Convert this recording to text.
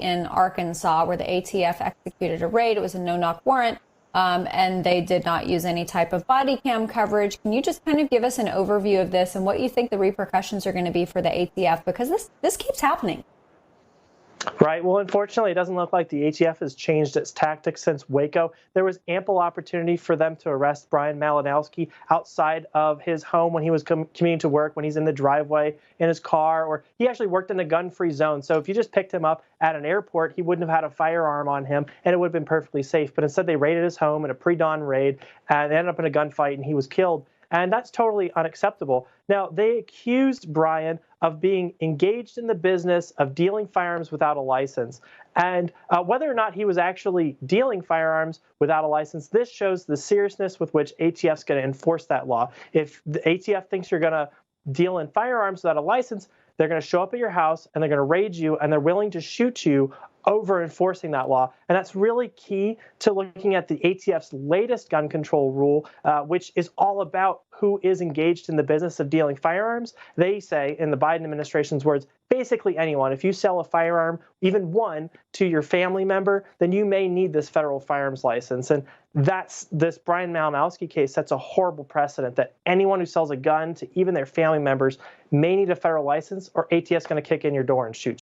in Arkansas where the ATF executed a raid. It was a no-knock warrant, and they did not use any type of body cam coverage. Can you just kind of give us an overview of this and what you think the repercussions are going to be for the ATF? Because this keeps happening. Right. Well, unfortunately, it doesn't look like the ATF has changed its tactics since Waco. There was ample opportunity for them to arrest Brian Malinowski outside of his home when he was commuting to work, when he's in the driveway in his car, or he actually worked in a gun-free zone. So if you just picked him up at an airport, he wouldn't have had a firearm on him, and it would have been perfectly safe. But instead, they raided his home in a pre-dawn raid, and they ended up in a gunfight, and he was killed. And that's totally unacceptable. Now, they accused Brian of being engaged in the business of dealing firearms without a license. And whether or not he was actually dealing firearms without a license, this shows the seriousness with which ATF's going to enforce that law. If the ATF thinks you're going to deal in firearms without a license, they're going to show up at your house and they're going to raid you, and they're willing to shoot you over enforcing that law. And that's really key to looking at the ATF's latest gun control rule, which is all about who is engaged in the business of dealing firearms. They say, in the Biden administration's words, basically anyone. If you sell a firearm, even one, to your family member, then you may need this federal firearms license. And this Brian Malinowski case sets a horrible precedent that anyone who sells a gun to even their family members may need a federal license, or ATF's going to kick in your door and shoot you.